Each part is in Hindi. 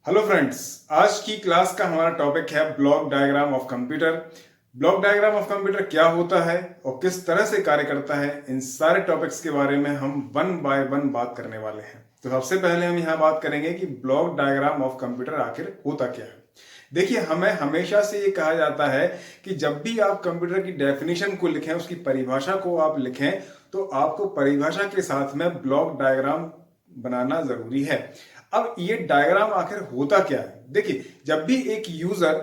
हेलो फ्रेंड्स, आज की क्लास का हमारा टॉपिक है block diagram of computer. Block diagram of computer क्या होता है और किस तरह से कार्य करता है, इन सारे टॉपिक्स के बारे में हम वन बाय वन बात करने वाले हैं। तो सबसे पहले हम यहाँ बात करेंगे कि ब्लॉक डायग्राम ऑफ कंप्यूटर आखिर होता क्या है। देखिए, हमें हमेशा से ये कहा जाता है कि जब भी आप कंप्यूटर की डेफिनेशन को लिखें, उसकी परिभाषा को आप लिखें, तो आपको परिभाषा के साथ में ब्लॉक डायग्राम बनाना जरूरी है। अब ये डायग्राम आखिर होता क्या है? देखिए, जब भी एक यूजर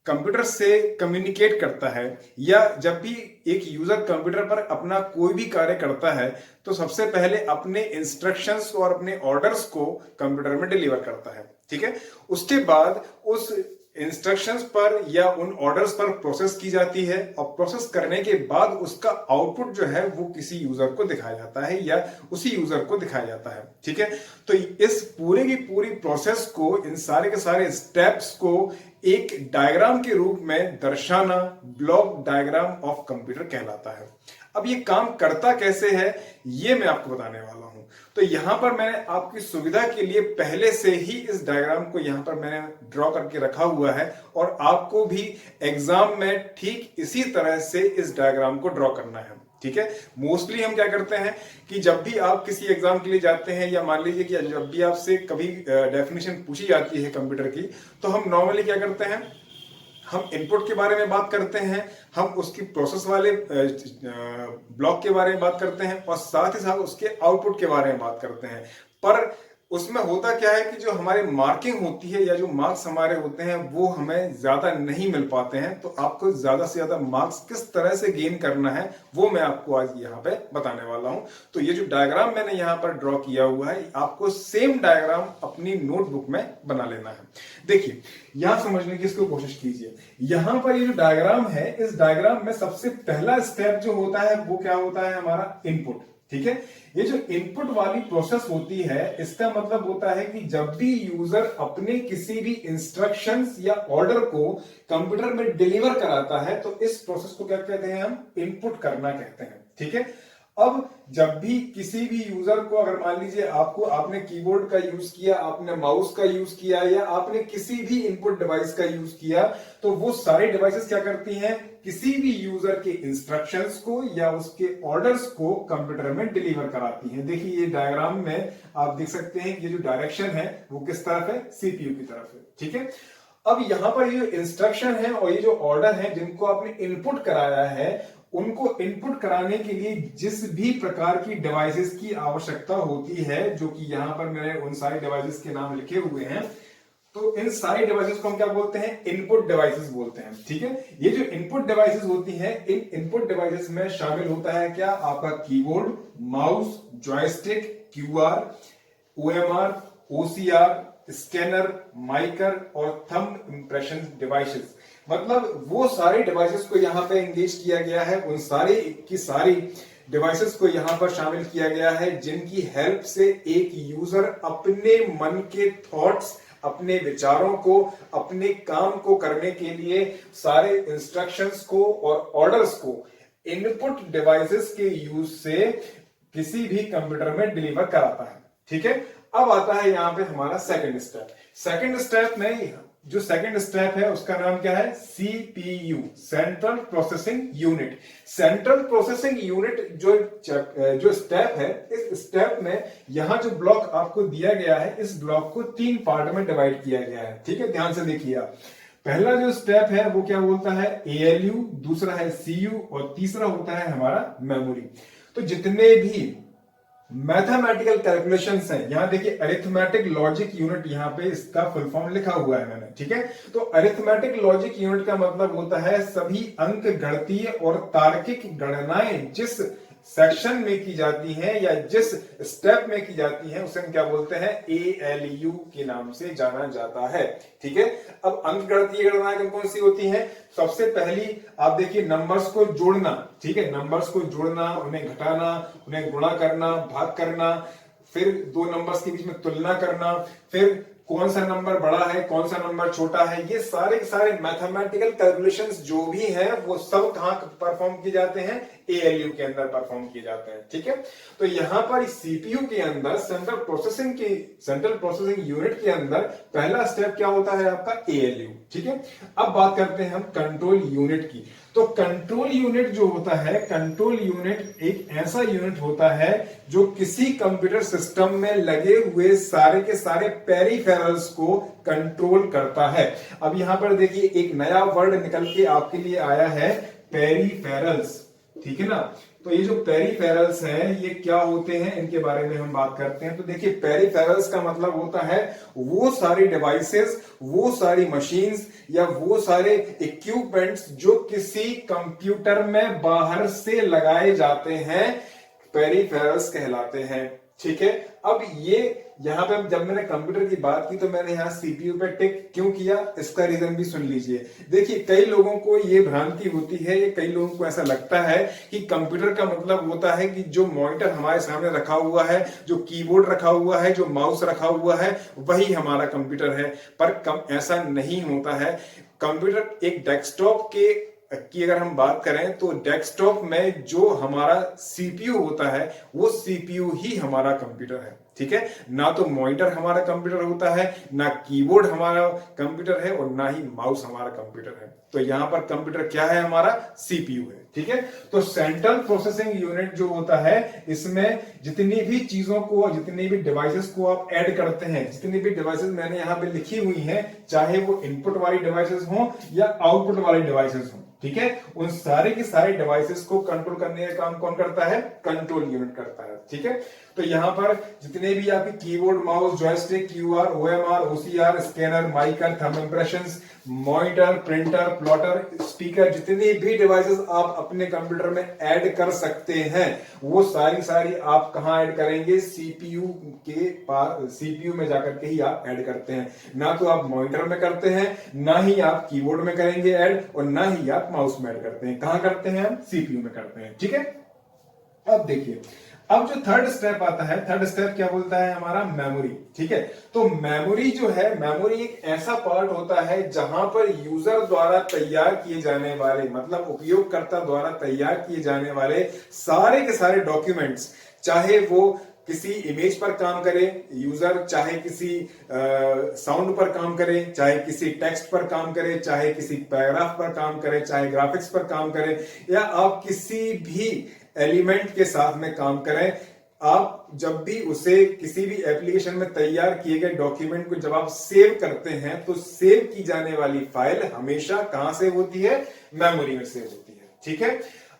कंप्यूटर से कम्युनिकेट करता है या जब भी एक यूजर कंप्यूटर पर अपना कोई भी कार्य करता है, तो सबसे पहले अपने इंस्ट्रक्शंस और अपने ऑर्डर्स को कंप्यूटर में डिलीवर करता है। ठीक है, उसके बाद उस इंस्ट्रक्शंस पर या उन ऑर्डर्स पर प्रोसेस की जाती है और प्रोसेस करने के बाद उसका आउटपुट जो है वो किसी यूजर को दिखाया जाता है या उसी यूजर को दिखाया जाता है। ठीक है, तो इस पूरे की पूरी प्रोसेस को, इन सारे के सारे स्टेप्स को एक डायग्राम के रूप में दर्शाना ब्लॉक डायग्राम ऑफ कंप्यूटर कहलाता है। अब ये काम करता कैसे है, ये मैं आपको बताने वाला हूं। तो यहां पर मैंने आपकी सुविधा के लिए पहले से ही इस डायग्राम को यहां पर मैंने ड्रॉ करके रखा हुआ है और आपको भी एग्जाम में ठीक इसी तरह से इस डायग्राम को ड्रॉ करना है। ठीक है, मोस्टली हम क्या करते हैं कि जब भी आप किसी एग्जाम के लिए जाते हैं या मान लीजिए कि जब भी आपसे कभी डेफिनेशन पूछी जाती है कंप्यूटर की, तो हम नॉर्मली क्या करते हैं, हम इनपुट के बारे में बात करते हैं, हम उसकी प्रोसेस वाले ब्लॉक के बारे में बात करते हैं और साथ ही साथ उसके आउटपुट के बारे में बात करते हैं। पर उसमें होता क्या है कि जो हमारे मार्किंग होती है या जो मार्क्स हमारे होते हैं वो हमें ज्यादा नहीं मिल पाते हैं। तो आपको ज्यादा से ज्यादा मार्क्स किस तरह से गेन करना है वो मैं आपको आज यहाँ पे बताने वाला हूं। तो ये जो डायग्राम मैंने यहाँ पर ड्रॉ किया हुआ है, आपको सेम डायग्राम अपनी नोटबुक में बना लेना है। देखिए, यहां समझने की इसको कोशिश कीजिए। यहां पर ये जो डायग्राम है, इस डायग्राम में सबसे पहला स्टेप जो होता है वो क्या होता है, हमारा इनपुट। ठीक है, ये जो इनपुट वाली प्रोसेस होती है, इसका मतलब होता है कि जब भी यूजर अपने किसी भी इंस्ट्रक्शंस या ऑर्डर को कंप्यूटर में डिलीवर कराता है, तो इस प्रोसेस को क्या कहते हैं, हम इनपुट करना कहते हैं। ठीक है, अब जब भी किसी भी यूजर को, अगर मान लीजिए आपने कीबोर्ड का यूज किया, आपने माउस का यूज किया या आपने किसी भी इनपुट डिवाइस का यूज किया, तो वो सारे डिवाइसेस क्या करती हैं, किसी भी यूजर के इंस्ट्रक्शंस को या उसके ऑर्डर्स को कंप्यूटर में डिलीवर कराती हैं। देखिए, ये डायग्राम में आप देख सकते हैं कि ये जो डायरेक्शन है वो किस तरफ है, सीपीयू की तरफ है। ठीक है, अब यहां पर ये इंस्ट्रक्शन है और ये जो ऑर्डर है जिनको आपने इनपुट कराया है, उनको इनपुट कराने के लिए जिस भी प्रकार की डिवाइसेस की आवश्यकता होती है, जो कि यहां पर मैंने उन सारे डिवाइसेस के नाम लिखे हुए हैं, तो इन सारी डिवाइसेस को हम क्या बोलते हैं, इनपुट डिवाइसेस बोलते हैं। ठीक है, ये जो इनपुट डिवाइसेस होती हैं, इन इनपुट डिवाइसेस में शामिल होता है क्या, आपका keyboard, mouse, joystick, QR, OMR, OCR, scanner, MICR और थंब इंप्रेशन डिवाइसेस। मतलब वो सारे डिवाइसेस को यहां पे एंगेज किया गया है, उन सारी की सारी डिवाइसेस को यहां पर शामिल किया गया है जिनकी हेल्प से एक यूजर अपने मन के थॉट्स, अपने विचारों को, अपने काम को करने के लिए सारे इंस्ट्रक्शंस को और ऑर्डर्स को इनपुट डिवाइसेस के यूज से किसी भी कंप्यूटर में डिलीवर कराता है। ठीक है, अब आता है यहां पे हमारा सेकंड स्टेप। सेकंड स्टेप में जो सेकंड स्टेप है उसका नाम क्या है, CPU, central processing unit. Central processing unit जो स्टेप है, इस स्टेप में यहां जो ब्लॉक आपको दिया गया है, इस ब्लॉक को 3 पार्ट में डिवाइड किया गया है। ठीक है, ध्यान से देखिए आप। पहला जो स्टेप है वो क्या बोलता है, एएलयू, दूसरा है सीयू और तीसरा होता है हमारा मेमोरी। तो जितने भी मैथमेटिकल कैलकुलेशंस हैं, यहां देखिए अरिथमेटिक लॉजिक यूनिट, यहां पे इसका फुल फॉर्म लिखा हुआ है मैंने। ठीक है, तो अरिथमेटिक लॉजिक यूनिट का मतलब होता है सभी अंक गणितीय और तार्किक गणनाएं जिस सेक्शन में की जाती हैं या जिस स्टेप में की जाती हैं, उसे हम क्या बोलते हैं, एएलयू के नाम से जाना जाता है। ठीक है, अब अंक गणितीय गणनाएं कौन कौन सी होती हैं, सबसे पहली आप देखिए नंबर्स को जोड़ना। ठीक है, नंबर्स को जोड़ना, उन्हें घटाना, उन्हें गुणा करना, भाग करना, फिर दो नंबर्स के बीच में तुलना करना, फिर कौन सा नंबर बड़ा है, कौन सा नंबर छोटा है, ये सारे सारे मैथमेटिकल कैलकुलेशंस जो भी हैं वो सब कहां परफॉर्म किए जाते हैं, ALU के अंदर परफॉर्म किए जाते हैं। ठीक है, तो यहां पर CPU के अंदर सेंट्रल प्रोसेसिंग यूनिट के अंदर पहला स्टेप क्या होता है आपका ALU। ठीक है, अब बात करते हैं हम कंट्रोल यूनिट की। तो कंट्रोल यूनिट जो होता है, कंट्रोल यूनिट एक ऐसा यूनिट होता है जो किसी कंप्यूटर सिस्टम में लगे हुए सारे के सारे पेरिफेरल्स को कंट्रोल करता है। अब यहां पर देखिए एक नया वर्ड निकल के आपके लिए आया है, पेरिफेरल्स। ठीक है ना, तो ये जो पेरिफेरल्स हैं ये क्या होते हैं, इनके बारे में हम बात करते हैं। तो देखिए पेरिफेरल्स का मतलब होता है वो सारी डिवाइसेस, वो सारी मशीन्स या वो सारे इक्विपमेंट्स जो किसी कंप्यूटर में बाहर से लगाए जाते हैं, पेरिफेरल्स कहलाते हैं। ठीक है, अब ये यहां पे जब मैंने कंप्यूटर की बात की तो मैंने यहां CPU पे टिक क्यों किया, इसका रीजन भी सुन लीजिए। देखिए कई लोगों को ये भ्रांति होती है, ये कई लोगों को ऐसा लगता है कि कंप्यूटर का मतलब होता है कि जो मॉनिटर हमारे सामने रखा हुआ है, जो कीबोर्ड रखा हुआ है, जो माउस रखा हुआ है, वही हमारा कंप्यूटर है। पर ऐसा नहीं होता है। कंप्यूटर एक डेस्कटॉप की अगर हम बात करें तो डेस्कटॉप में जो हमारा CPU होता है वो CPU ही हमारा कंप्यूटर है। ठीक है, ना तो मॉनिटर हमारा कंप्यूटर होता है, ना कीबोर्ड हमारा कंप्यूटर है और ना ही माउस हमारा कंप्यूटर है। तो यहां पर कंप्यूटर क्या है, हमारा CPU है। ठीक है, तो सेंट्रल प्रोसेसिंग यूनिट जो होता है, इसमें जितनी भी चीजों को, जितनी भी डिवाइसेस को आप ऐड करते हैं, जितनी भी डिवाइसेस मैंने यहां पे लिखी हुई हैं, चाहे वो इनपुट वाली डिवाइसेस हो या आउटपुट वाली डिवाइसेस हो, ठीक है, उन सारे के सारे डिवाइसेस को कंट्रोल करने का काम कौन करता है, कंट्रोल यूनिट करता है। ठीक है, तो यहां पर जितने भी आपके keyboard, mouse, joystick, QR, OMR, OCR, scanner, MICR, thumb impressions, monitor, printer, plotter, speaker, जितनी भी डिवाइसेस आप अपने कंप्यूटर में ऐड कर सकते हैं, वो सारी आप कहां ऐड करेंगे, CPU के पास, CPU में जाकर के ही आप ऐड करते हैं। ना तो आप मॉनिटर में करते हैं, ना ही आप कीबोर्ड में करेंगे ऐड, और ना ही आप माउस में ऐड करते हैं। कहां करते हैं, हम CPU में करते हैं। ठीक है, अब देखिए, अब जो थर्ड स्टेप आता है, थर्ड स्टेप क्या बोलता है, हमारा मेमोरी। ठीक है, तो मेमोरी जो है, मेमोरी एक ऐसा पार्ट होता है जहां पर यूजर द्वारा तैयार किए जाने वाले, मतलब उपयोगकर्ता द्वारा तैयार किए जाने वाले सारे के सारे डॉक्यूमेंट्स, चाहे वो किसी इमेज पर काम करे यूजर, चाहे किसी साउंड पर काम करे, चाहे किसी टेक्स्ट पर काम करे, चाहे किसी पैराग्राफ पर काम करे, चाहे ग्राफिक्स पर काम करे, या आप किसी भी एलिमेंट के साथ में काम करें, आप जब भी उसे किसी भी एप्लीकेशन में तैयार किए गए डॉक्यूमेंट को जब आप सेव करते हैं, तो सेव की जाने वाली फाइल हमेशा कहां से होती है, मेमोरी में सेव होती है। ठीक है,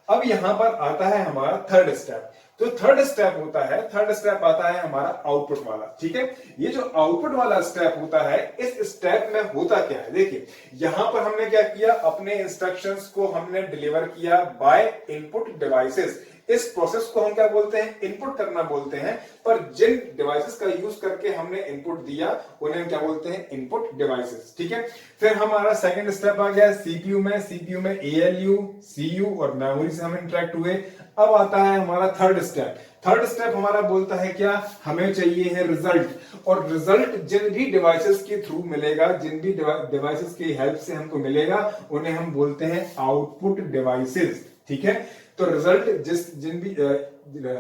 अब यहां पर आता है हमारा थर्ड स्टेप। तो थर्ड स्टेप होता है, थर्ड स्टेप आता है हमारा आउटपुट वाला। ठीक है, ये जो आउटपुट वाला स्टेप होता है, इस स्टेप में होता क्या है, देखिए यहां पर हमने क्या किया, अपने इंस्ट्रक्शंस को हमने डिलीवर किया बाय इनपुट डिवाइसेस। इस प्रोसेस को हम क्या बोलते हैं, इनपुट करना बोलते हैं। पर जिन डिवाइसेस का यूज करके हमने इनपुट दिया, उन्हें हम क्या बोलते हैं, इनपुट डिवाइसेस। ठीक है, फिर हमारा सेकंड स्टेप आ गया CPU में। CPU में ALU, CU और मेमोरी से हम इंटरेक्ट हुए। अब आता है हमारा थर्ड स्टेप। थर्ड स्टेप हमारा बोलता है क्या, हमें चाहिए है रिजल्ट, और रिजल्ट जिन भी डिवाइसेस के थ्रू मिलेगा, जिन भी डिवाइसेस की हेल्प से हमको मिलेगा, उन्हें हम बोलते हैं आउटपुट डिवाइसेस। ठीक है, तो रिजल्ट जिन भी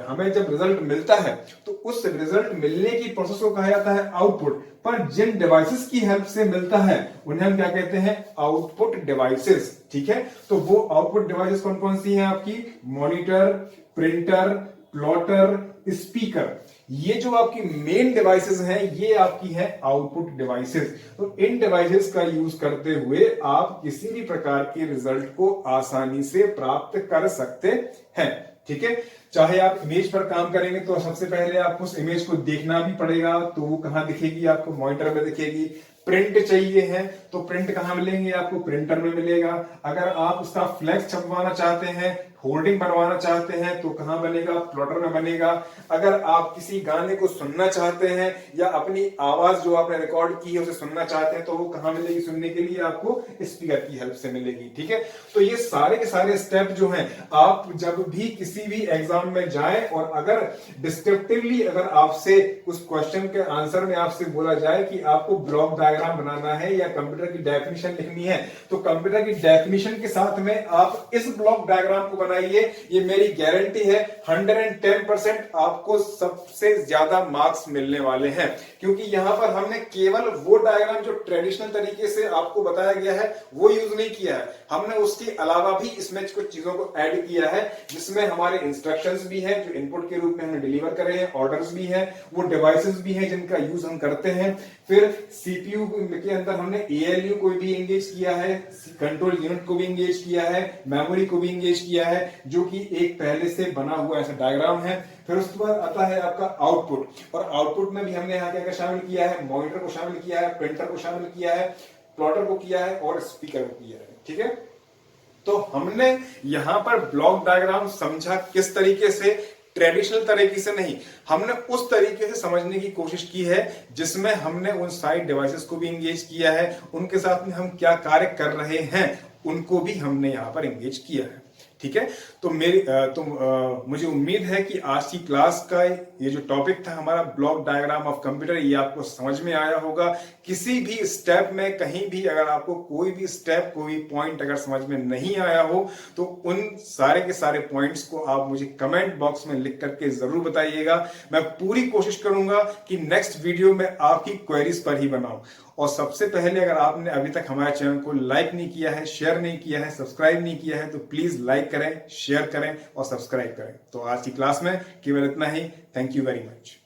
हमें जब रिजल्ट मिलता है, तो उस रिजल्ट मिलने की प्रोसेस को कहा जाता है आउटपुट। पर जिन डिवाइसेस की हेल्प से मिलता है, उन्हें हम क्या कहते हैं, आउटपुट डिवाइसेस। ठीक है, तो वो आउटपुट डिवाइसेस कौन कौन सी हैं आपकी, मॉनिटर, प्रिंटर, प्लॉटर, स्पीकर। ये जो आपकी मेन डिवाइसेस हैं, ये आपकी है आउटपुट डिवाइसेस। तो इन डिवाइसेस का यूज करते हुए आप किसी भी प्रकार के रिजल्ट को आसानी से प्राप्त कर सकते हैं। ठीक है, चाहे आप इमेज पर काम करेंगे तो सबसे पहले आपको उस इमेज को देखना भी पड़ेगा, तो वो कहां दिखेगी, आपको मॉनिटर में दिखेगी। प्रिंट चाहिए है तो प्रिंट कहां मिलेंगे, आपको प्रिंटर में मिलेगा। अगर आप उसका फ्लैक्स छपवाना चाहते हैं, होर्डिंग बनवाना चाहते हैं, तो कहां बनेगा, प्लॉटर में बनेगा। अगर आप किसी गाने को सुनना चाहते हैं या अपनी आवाज जो आपने रिकॉर्ड की है उसे सुनना चाहते हैं, तो वो कहां मिलेगी, सुनने के लिए आपको स्पीकर की हेल्प से मिलेगी। ठीक है, तो ये सारे के सारे स्टेप जो हैं, आप जब भी किसी भी एग्जाम में जाएं और अगर डिस्क्रिप्टिवली अगर आपसे उस क्वेश्चन के आंसर में आपसे बोला जाए कि आपको ब्लॉक डायग्राम बनाना है या कंप्यूटर की डेफिनेशन लिखनी है, तो कंप्यूटर की डेफिनेशन के साथ में आप इस ब्लॉक डायग्राम को बनाइए, ये मेरी गारंटी है 110% आपको सबसे ज्यादा मार्क्स मिलने वाले हैं। क्योंकि यहां पर हमने केवल वो डायग्राम जो ट्रेडिशनल तरीके से आपको बताया गया है वो यूज नहीं किया है, हमने उसके अलावा भी इसमें कुछ चीजों को ऐड किया है, जिसमें हमारे इंस्ट्रक्शंस भी हैं जो इनपुट के रूप में हमने डिलीवर करे हैं, ऑर्डर्स भी हैं, वो डिवाइसेस भी हैं जिनका यूज हम करते हैं। फिर सीपीयू के अंदर हमने एएलयू को भी एंगेज किया है, कंट्रोल यूनिट को भी एंगेज किया है, मेमोरी को भी एंगेज किया है, जो कि एक पहले से बना हुआ ऐसा डायग्राम है। फिर उसके बाद आता है आपका आउटपुट, और आउटपुट में भी हमने यहाँ क्या क्या शामिल किया है, मॉनिटर को शामिल किया है, प्रिंटर को शामिल किया है, प्लॉटर को किया है और स्पीकर को किया है। ठीक है, तो हमने यहां पर ब्लॉक डायग्राम समझा किस तरीके से, ट्रेडिशनल तरीके से नहीं, हमने उस तरीके से समझने की कोशिश की है जिसमें हमने उन साइड डिवाइसेस को भी एंगेज किया है, उनके साथ में हम क्या कार्य कर रहे हैं उनको भी हमने यहां पर एंगेज किया है। ठीक है, तो मुझे उम्मीद है कि आज की क्लास का ये जो टॉपिक था हमारा ब्लॉक डायग्राम ऑफ कंप्यूटर, ये आपको समझ में आया होगा। किसी भी स्टेप में कहीं भी अगर आपको कोई भी स्टेप, कोई पॉइंट अगर समझ में नहीं आया हो तो उन सारे के सारे पॉइंट्स को आप मुझे कमेंट बॉक्स में लिख करके जरूर बताइएगा। मैं पूरी कोशिश करूंगा कि नेक्स्ट वीडियो में आपकी क्वेरीज पर ही बनाऊं। और सबसे पहले अगर आपने अभी तक हमारे चैनल को लाइक नहीं किया है, शेयर नहीं किया है, सब्सक्राइब नहीं किया है तो प्लीज लाइक करें, शेयर करें और सब्सक्राइब करें। तो आज की क्लास में केवल इतना ही। Thank you very much.